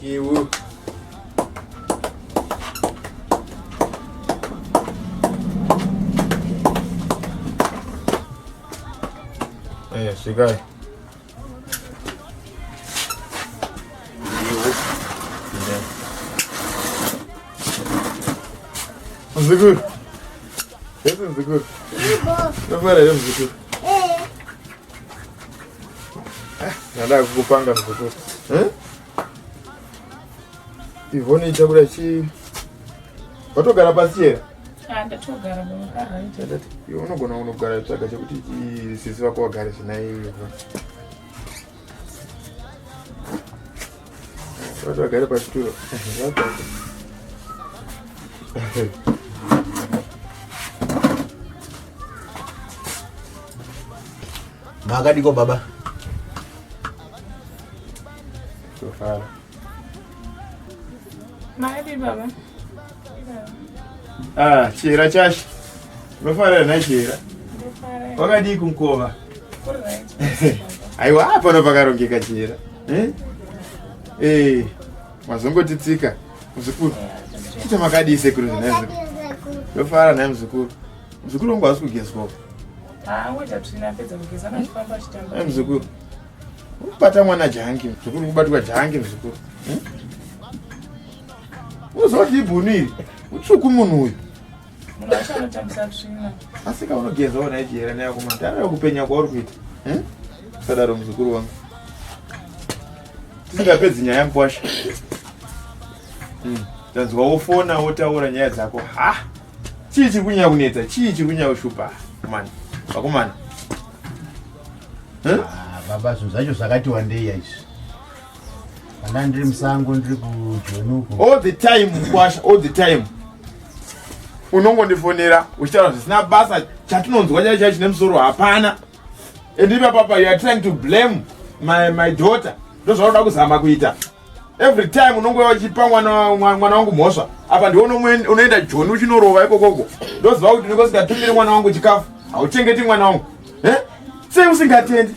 Iwu. Sigai. Mzukuru. Yes, mzukuru. Nafanya leo mzukuru. Nataka kukupanga mzukuru. Ivoni chakula chi. Watogara pasi here? Ndatogara baba. Unogona unogara tsvaga chekuti sisi vako vagare zvinaiva. Vati vagare pachituro. Makadiko baba? Tofara. Maadi baba. Chira chashi. Mafara na chira. Wakadi kumkova. Aiwa hapa ndo pakarongeka chira. Mazongotitsika. Mzukuru. Kuita makadi isekuru zinazo. Mafara na mzukuru. Mzukuru wangu asikugezwa. Ngoja tunapedza kugeza na kufamba chitamba. Mzukuru. Ubata mwana jangi. Mzukuru kubatwa jangi mzukuru. Uzoti ibuniri. Utsvuku munhu uyu. Munhu wacho anotambisa tsvina. Asika unogeza ona ijera nayo kumandara yokupenya kwauri kuita. Sadaro mzukuru wangu. Tisingapedzi nyaya mkwasha. Tanzwa wofona wotaura nyaya dzako. Chii chikunya kunetsa, chii chikunya ushupa. Mani. Vakomana. Baba zvinhu zvacho zvakati wandei izvi. Kana ndiri musango ndiri kujonuko. All the time mkwasha, all the time. Unongondifonera uchitaura zvisina basa chatinonzwa chacho chine musoro hapana. And papa you are trying to blame my daughter. Ndozvaunoda kuzama kuita. Every time unongoya uchipa mwana wangu mhosva. Apa ndiona unoenda joni uchinorova ikokoko. Ndoziva kuti ndingosingatumiri mwana wangu chikafu. Hauchengeti mwana wangu. Sei usingatendi?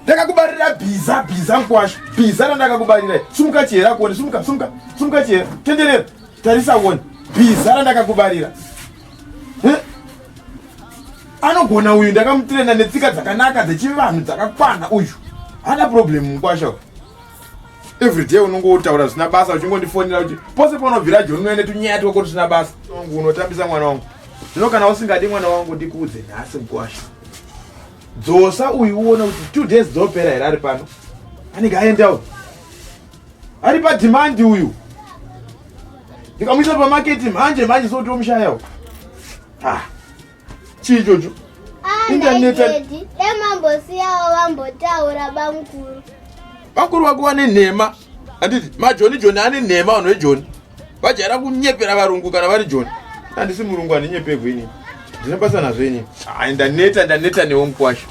Ndakakubarira bhiza mkwasha. Bhiza randakakubarira. Sumuka chera kuone, sumuka chera. Tenderera. Tarisa kuone. Bhiza randakakubarira. Anogona uyu ndakamutrena netsika dzakanaka dzechivanhu dzakakwana uyu. Hana problem mkwasha. Every day unongotaura zvisina basa uchingondifonera kuti pose paunobvira joni unoende tunyaya twako tusina basa. Wangu unotambisa mwana wangu. Zvino kana usingadi mwana wangu ndikuudze nhasi mkwasha. Dzosa uyu uona kuti 2 days dzopera here ari pano. Anenge aendawo. Ari padhimandi uyu. Ndikamuisa pamaketi manje soti omushayawo. Chii chocho? Ndadedi, demambosiyawo vambotaura bamukuru. Bakuru wako vane nhema. Handiti majoni ane nhema vanhu vejoni. Vajaira kunyepera varungu kana vari joni. Handisi murungu anenyeperwe inini. Ndine basa nazvo inini. Ndaneta newe mkwasha.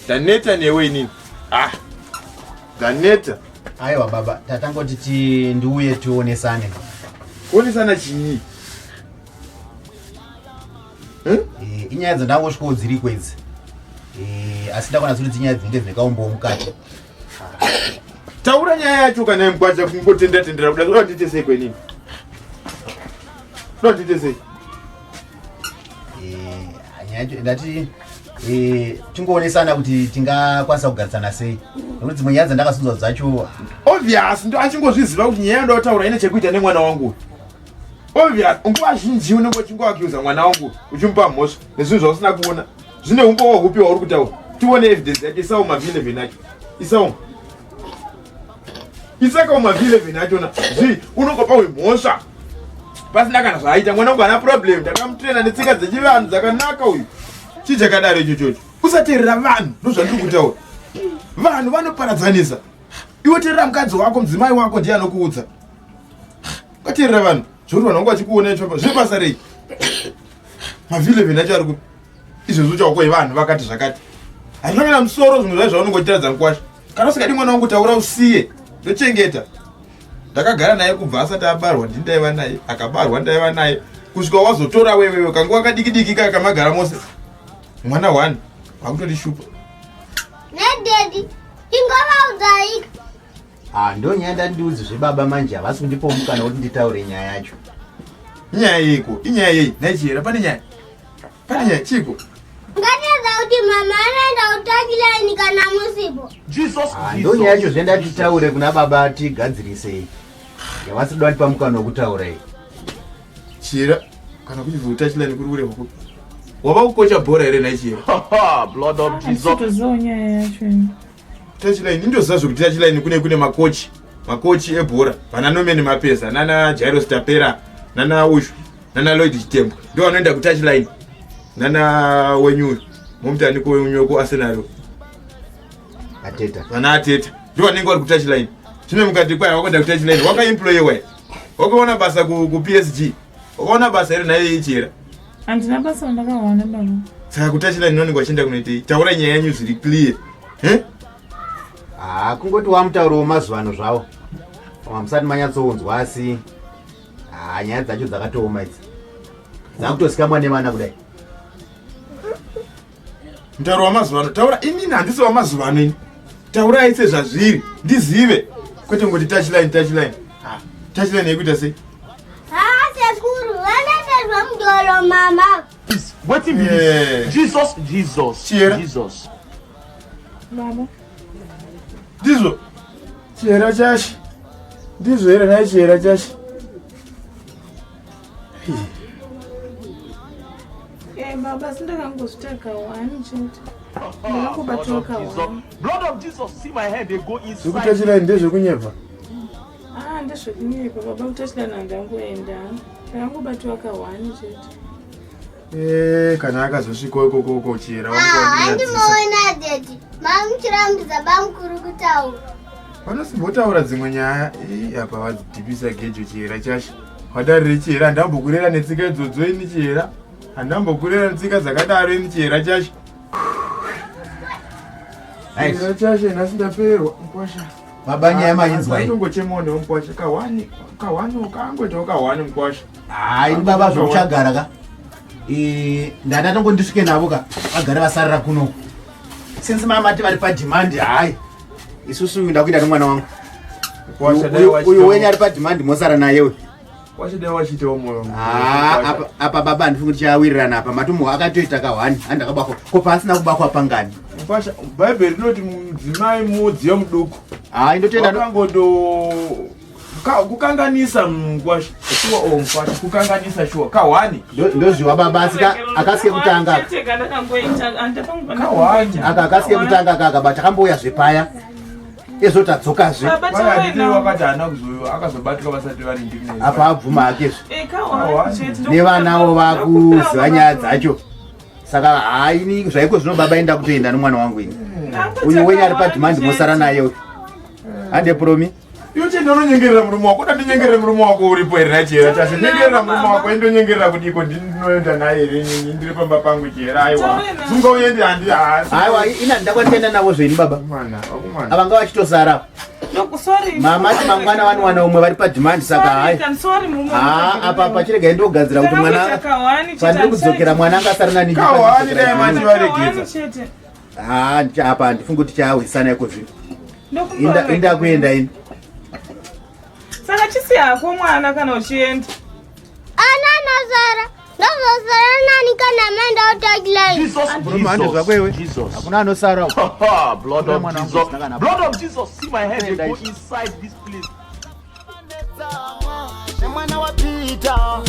Ndaneta newe inini. Ndaneta. Aiwa baba, tatangoti ndiuye tionesane. Kuonesana chii? Inyaya dzandangosvikawo dziri kwedzi. Asi ndakona kuti dzinyaya dzinenge dzakaumbawo mukati. Taura nyaya yacho kana mkwasha kungotendera kuda zvoda ndite sei kwenini? Zvoda ndite sei? Yacho ndati tingoonesana kuti tingakwanisa kugarisana sei. Nokuti dzimwe nyaya dzandakasunzwa dzacho obvious ndo achingozviziva kuti nyaya ndotaura ine chekuita nemwana wangu. Obvious nguva zhinji unenge uchingoakiuza mwana wangu uchimupa mhosva nezvinhu zvausina kuona. Zvine umboo hupi wauri kutaura? Tione evidence yake isawo ma11 acho. Isaka ma11 achona. Unongopa mhosva. Pasina kana zvaita mwana wangu ana problem. Ndakamutrena netsika dzechivanhu dzakanaka uyu. Chii chakadaro ichocho? Usateerera vanhu ndozvandiri kutaura. Vanhu vanoparadzanisa. Iwe teerera mukadzi wako, mudzimai wako ndiye anokuudza. Ukateerera vanhu zvori vanhu vangu vachikuona ichopa zvebasa rei? Ma11 acho ari kuti izvozvo chauko vanhu vakati zvakati. Hazvina musoro zvimwe zvaunongotiradza mkwasha. Kana usingadi mwana wangu taura usiye. Ndochengeta. Ndakagara naye kubva asati abarwa ndaiva naye, akabarwa ndaiva naye. Kusvika wazotora wewe kanguva kadiki kakamagara mose. Mwana wani akutori shupa. Nededi, ingova udai. ndonyanda ndiudzi zvebaba manje havasi kundipa mukana kuti nditaure nyaya yacho. Inyaya yeiko? Inyaya yei? Naichera pane nyaya. Pane nyaya chiko. Ngatiedza kuti mama anaenda kutakilani kana musipo. Ndonyaya yacho zvenda titaure kuna baba tigadzirisei. Yavasi kuda ndipa mukana wokutaura iyi. Chira kana kuti kutakilani kuri kure huko. Wava kukocha bhora here naichera? Blood of Jesus. Nyaya yacho. Touchline ndozazvo kuti touchline kune makochi ebhora vananomeni mapesa nana Jairus Tapera nana Ushu nana Lloyd Chitembo ndio vanoenda kutouchline nana Wenyuru mumtani ko Wenyoko Arsenal Ateta vana Ateta ndio vanenge vari kutouchline zvino mukati kwaya wakwenda kutouchline wakaemployewa wakaona basa ku PSG wakaona basa iri naye ichera andina basa ndakawana baba saka kutouchline nonenge vachienda kunoitei taura nyaya yanyu zviri clear kungoti wamutauro wemazuva ano zvavo musati manyatsounzwa asi nyaya dzacho dzakatooma idzi dzakutosikamwa nevana kudai. Mutauro wamazuva ano taura inini handisi wamazuva ano ini taura aise zvazviri ndizive kwete ngoti touchline yekuita sei Sekuru vanatezva mudoro mama. What if Jesus? Chera. Jesus. baba ndizvo chera chashi ndizvo here naye chera chashi baba sindakangozvitaka wani chete ndakangobatiwa kawani. Blood of Jesus. See my head, they go inside. zvekutachilai ndezvekunyebva ndezvekunyepa baba kutachilana handangoenda ndakangobatiwa kawani chete. kana akazosvikawo ikoko chera Handimoona dedi. Mamuchirambidza bamukuru kutaura. vanosimbotaura dzimwe nyaya apa vadzidhibisa gejo chera chashi wadarire chera handambokurera netsika idzodzo ini chera handambokurera netsika dzakadaro ini chera chashi chera chashi nhasi ndaperwa mukwasha baba nyaya mainzwa iyi aitongochemonewo mukwasha kahwani ukaangoitawo kahwani mukwasha ini baba zvokuchagara ka ndandatongondisvike navo ka vagara vasarira kunoku since mamati vari padhimandi hai isusu ndakuita nomwana wangu uyu wenyu ari padhimandi mosara nayewe wachida wachitawo moyo apa baba handifungi kuti chawirirana apa matumbo akatoita kahwani handakabakwa ko pasina kubakwa pangani mukwasha bhaibheri rinoti mudzimai mudziyo muduku indotoenda akangodo kukanganisa mukwasha shuwa mukwasha kukanganisa shuwa kahwani ndozviwa baba asika akasike kutanga aka akasike kutanga aka but akambouya zvepaya ezotadzokazve wakati haana kuzoiwa akazobatika vasati vari ndimi apa abvuma akezve nevanawo vakuziva nyaya dzacho saka haini zvaiko zvino baba enda kutoenda nomwana wangu ini uyu wenyu ari padhimandi mosara naye hande promi iwe chenda unonyengerera murume wako uda ndinyengerere murume wako uripo here nachera chase nyengerera murume wako indonyengerera kuti iko ndinoenda naye here ndiri pamba pangu chera aiwa zunga uende handi aiwa ina ndakwatenda navo zveni baba avanga vachitosara mamati mangwana vanowana umwe vari padhimandi saka hai apa pachirega ndogadzira kuti mwana pandiri kudzokera mwana angasara nani apa handifungi kuti chaawisana iko zvino inda kuenda ini saka chisiyako mwana kana uchienda Ananazara. Ndozosara nani kana maenda utakilai. Jesus. hakuna anosara Blood of Jesus. Blood of Jesus. See my head, they go inside this place. Mwana wa Peter,